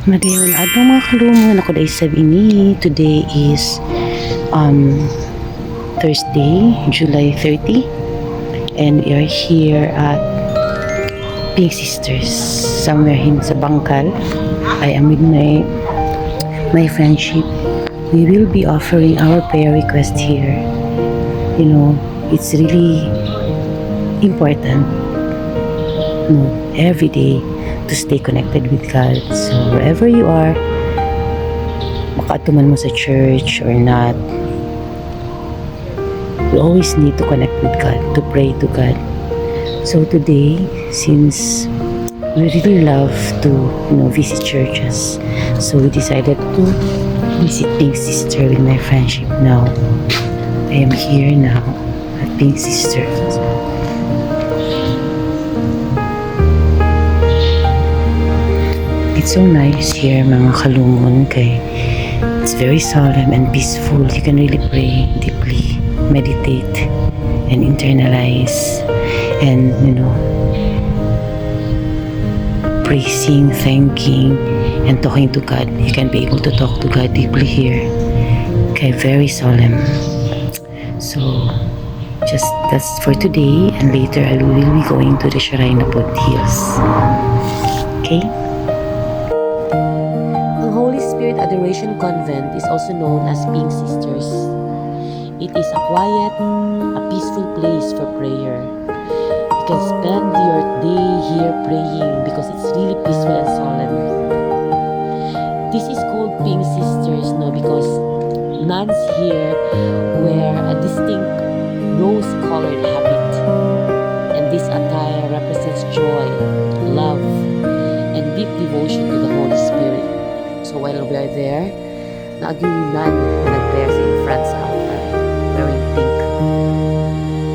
Madayon adtong mga kalumon ako dahil sabi ni today is Thursday, July 30, and we are here at Pink Sisters somewhere in sa Bangkal. I am with my friendship. We will be offering our prayer request here. You know, it's really important, every day to stay connected with God. So wherever you are, makatuman mo sa church or not, you always need to connect with God, to pray to God. So today, since we really love to visit churches, so we decided to visit Pink Sister with my friendship. Now I am here now at Pink Sister. It's so nice here mga kalumon, kay it's very solemn and peaceful. You can really pray deeply, meditate and internalize, and praising, thanking and talking to God. You can be able to talk to God deeply here. Okay, very solemn. So just that's for today, and later I will be going to the Shrine of Hills. Okay? Holy Spirit Adoration Convent is also known as Pink Sisters. It is a quiet, a peaceful place for prayer. You can spend your day here praying because it's really peaceful and solemn. This is called Pink Sisters because nuns here wear a distinct rose-colored habit, and this attire represents joy, love, and deep devotion to the Holy Spirit. So while we are there, naaging nun na nag-prayer sa in front sa altar, wearing pink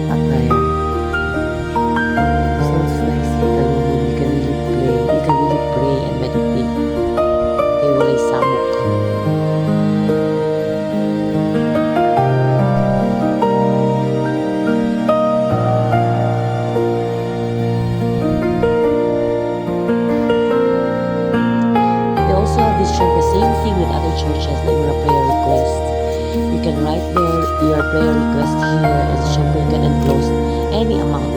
attire. So it's nice. You can really pray and meditate. Kaya walay samok. The same thing with other churches, like your prayer request. You can write there your prayer request here, and syempre you can enclose any amount.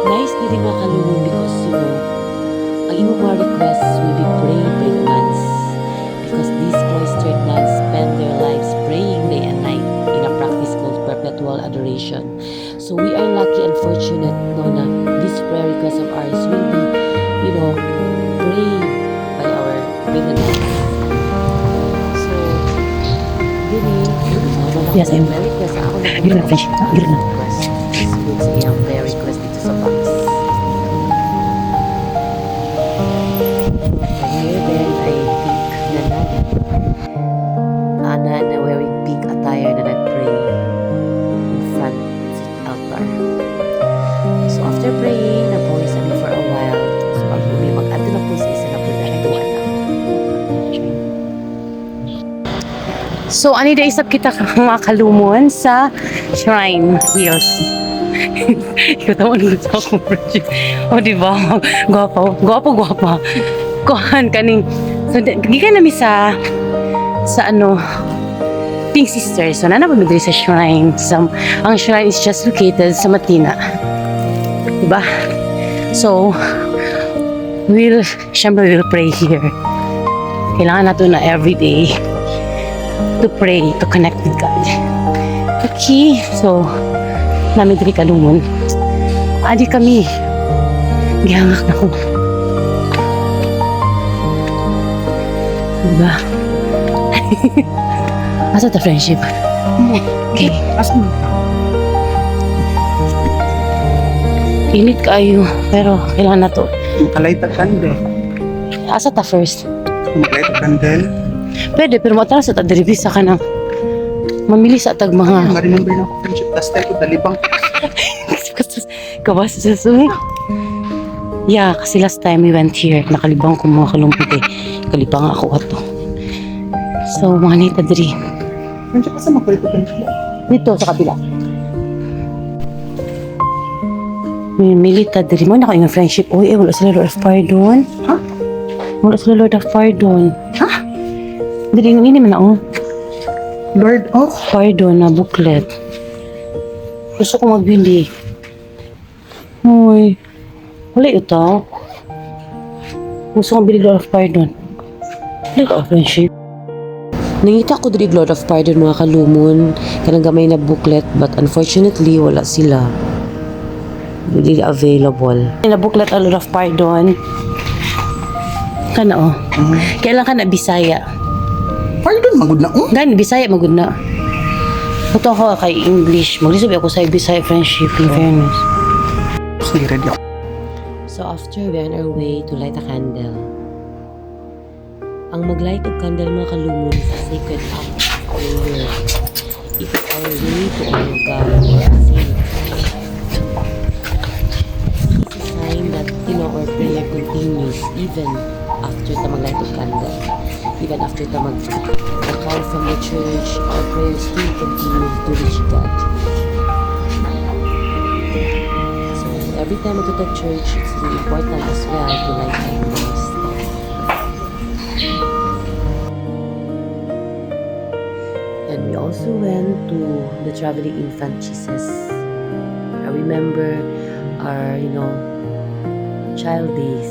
Nice din mga kalumon because ang imong mga requests will be prayed by the nuns, because these cloistered nuns spend their lives praying day and night in a practice called perpetual adoration. So we are lucky and fortunate na this prayer request of ours will be prayed by the nuns. So, yes, I'm very request. Ako na request. Good sa iyang prayer request dito sa box. And here then, I think na wearing pink attire na nag-pray in front of the altar. So, after praying, nabuhay sa for a while. So, pag mag-ato na po sa isa na po na nagawa na. So, ano da isap kita mga kalumon sa Shrine Hills. Ikaw tawag gusto akong project. O, diba? Gwapa. Kuhan kaning. So, gigan namin sa Pink Sisters. So, nanapamidri sa Shrine. Ang Shrine is just located sa Matina. Diba? So, we'll pray here. Kailangan nato na everyday to pray, to connect with God. Okay, so namin diri kalumon. Adi kami. Gihangak na ko. Diba? Asa ta friendship? Okay. Init kayo, pero kailangan na to. Makalay ta kandel. Asa ta first? Makalay ta kandel. Pwede, pero matras at adiribisa ka ng mamili sa tag mga... Ma-remember na ako friendship. Last time ko dalibang. Kabas sa suwi. Yeah, kasi last time we went here, nakalibang ko mga kalumpit eh. Kalibang ako ato. So, mga nita diri. Friendship, asa makulit ko kandel? Dito, sa kabila. May milita diri mo na ko yung friendship. Uy, wala sila Lord of Fire doon. Ha? Wala sila Lord of Fire doon. Ha? Dili yung ini man ako. Lord of? Fire doon na booklet. Gusto ko magbili. Uy. Wala ito. Gusto kong bili Lord of Fire doon. Wala ka friendship. Nangita ko diri Lord of Fire doon mga kalumon. Kanang gamay na booklet but unfortunately wala sila. Hindi available. Na booklet a Lord of Fire doon. Kana oh. Kailan ka na Bisaya? Pardon, magod na. Oh. Gani Bisaya magud na. Ito ako kay English. Magrisabi ako sa Bisaya friendship in fairness. Sige, ready ako. So after we are on our way to light a candle. Ang maglight of candle mga kalumon is a sacred act of prayer. It is our way to honor God or a saint. It's a sign that our prayer continues even after the maglight of candle. Even after the call from the church, our prayers still continue to reach God. So every time we go to church, it's really important as well to light candles. And we also went to the traveling infant Jesus. I remember our, child days.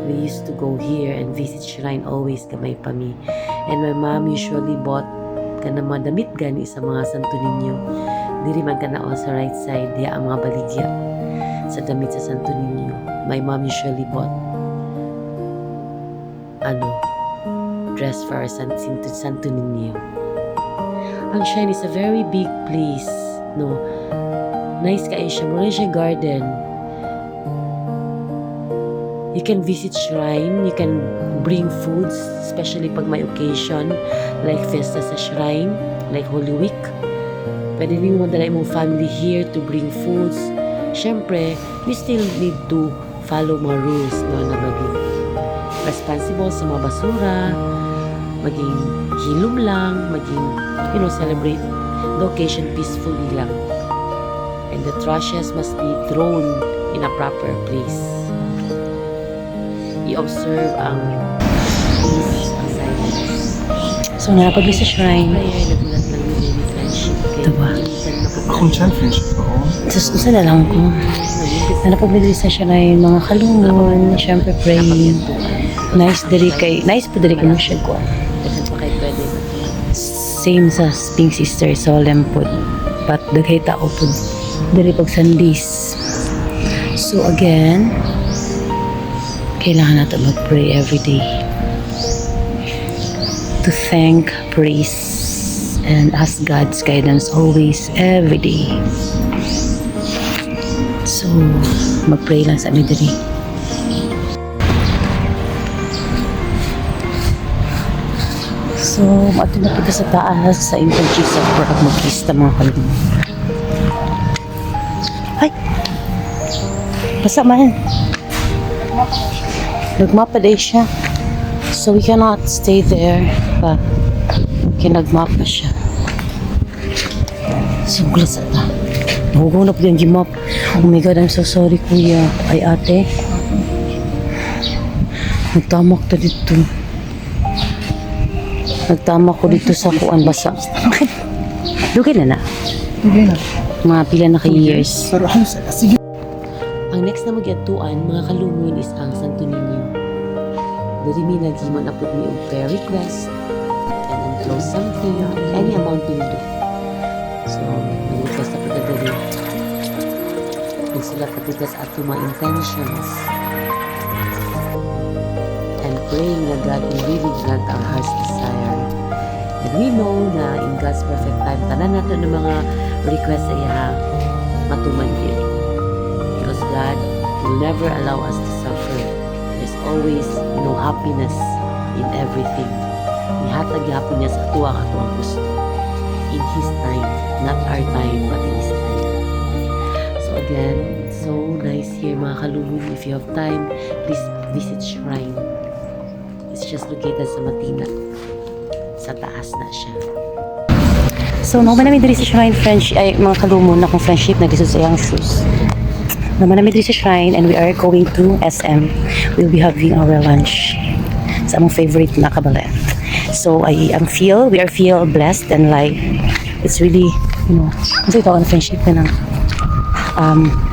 We used to go here and visit shrine always kamay pami. And my mom usually bought kana mga damit gani sa mga Santo Niño. Diri man kana sa right side diya ang mga baligya sa damit sa Santo Niño. My mom usually bought dress for our Santo Niño. Ang shrine is a very big place, no. Nice kayo siya. Muna siya garden. You can visit shrine. You can bring foods, especially pag may occasion, like fiesta sa shrine, like Holy Week. Pwede rin mo dala mong family here to bring foods. Siyempre, we still need to follow mga rules, no, na maging responsible sa mga basura, maging hilom lang, maging, celebrate the occasion peacefully lang. And the trashes must be thrown in a proper place. I-observe ang peace, ang silence. So, napagli sa shrine. Prayer, nagulat lang yun yung friendship. Diba? Akong child friendship ako. Isa na lang ko. Napagli sa shrine, mga kalungon, syempre praying. Nice po diri kay siya ko. Same sa Pink Sister, solemn po. But daghay tao po diri pag Sundays. So again, kailangan natin mag-pray every day to thank, praise, and ask God's guidance always, every day. So, mag-pray lang sa amin diri. So, maato na kita sa taas sa infant Jesus para mag-kista mga kalungan. Ay! Basa man. Nagmapa day siya. So, we cannot stay there. But, nagmapa siya. So, gulasa na. Nahugaw na po yung gimap. Oh my God, I'm so sorry, kuya. Ay, ate. Nagtamak to dito. Nagtama ko dito sa kuan basa. Dugay na na. Okay na. Mga pila na kay years. Pero sige. Ang next na magyatuan, mga kalumon, is ang Santo Niño. Diri mi naghimon na pud mi og prayer request and enclose something, any amount will do. So, mag-request na pud diri. Kung sila patigas ato mga intentions and praying na God will really grant our heart's desire. And we know na in God's perfect time, tanan nato ng mga request sa iya matuman yun. Because God will never allow us to suffer. There's always, happiness in everything. Ihatag yapon niya sa tuwa katuwang gusto. In His time, not our time, but in His time. So again, it's so nice here mga kalumon. If you have time, please visit shrine. It's just located sa Matina. Sa taas na siya. So, naman namin diri sa shrine, mga kalumon, akong friendship na lisod sa iyang shoes. naman namin dito sa shrine and we are going to SM. We'll be having our lunch sa among favorite na kabalan. So we are feel blessed and like it's really, kasi ito ang friendship na ng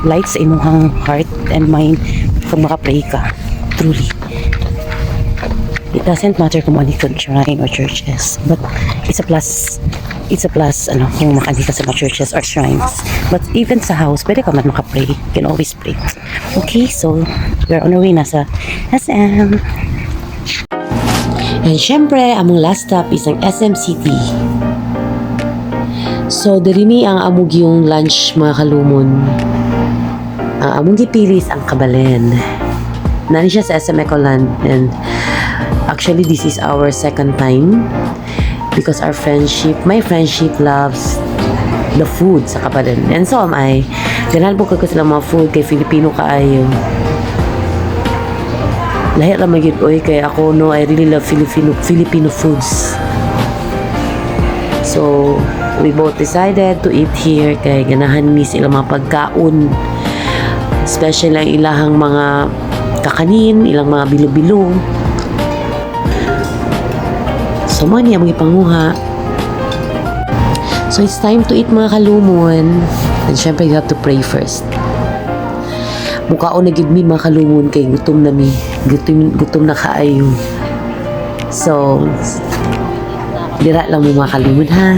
light sa inyong heart and mind kung makapray ka, truly. It doesn't matter kung ano yung shrine or churches, but it's a plus kung makandi ka sa mga churches or shrines. But even sa house, pwede ka man makapray. You can always pray. Okay, so we're on our way na sa SM. And syempre, among last stop is ang SM City. So, dirini ang amog yung lunch mga kalumon. Ang among gipilis ang Kabalen. Nani siya sa SM Ecoland and actually this is our second time because my friendship loves the food sa Kabalen. And so am I. Ganahan po ko sila mga food kay Filipino kaayo. Lahat lang magiging kay ako I really love Filipino foods. So, we both decided to eat here kay ganahan ni sila mga pagkaon. Especially ang ilahang mga kakanin, ilang mga bilo-bilo. So, mga niya mga ipanguha. So, it's time to eat mga kalumon. And syempre, you have to pray first. Mukhaon na gid mi mga kalumon kay gutom na mi. Gutom na kaayo. So, dira lang mo mga kalumon ha.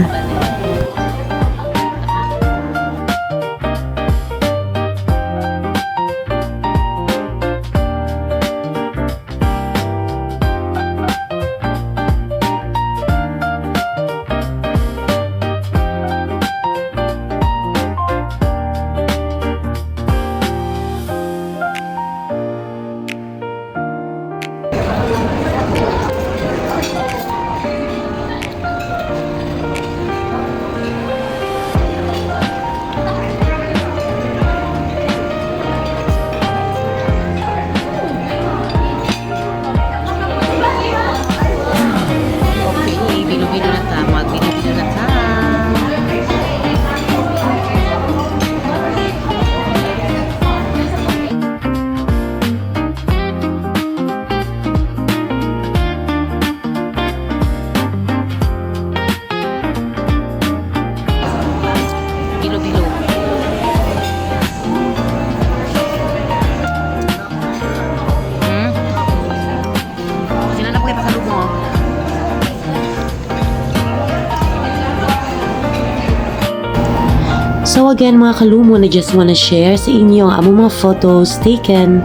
So again mga kalumon, I just wanna share sa inyo ang among mga photos taken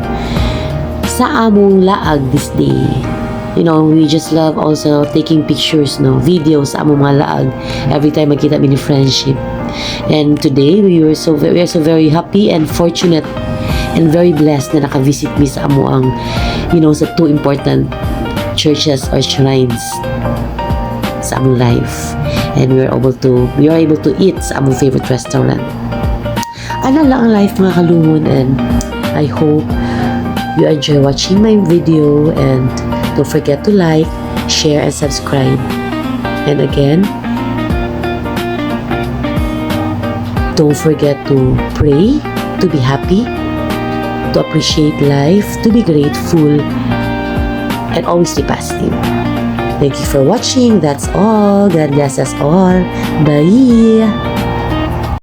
sa among laag this day. We just love also taking pictures, videos sa among mga laag every time magkita mini friendship. And today we are so very happy and fortunate and very blessed na naka-visit mi sa amo ang sa two important churches or shrines sa among life. And we are able to eat sa among favorite restaurant. Ano lang ang life mga kalumon, and I hope you enjoy watching my video, and don't forget to like, share, and subscribe. And again, don't forget to pray, to be happy, to appreciate life, to be grateful, and always be positive. Thank you for watching. That's all. God bless us all. Bye.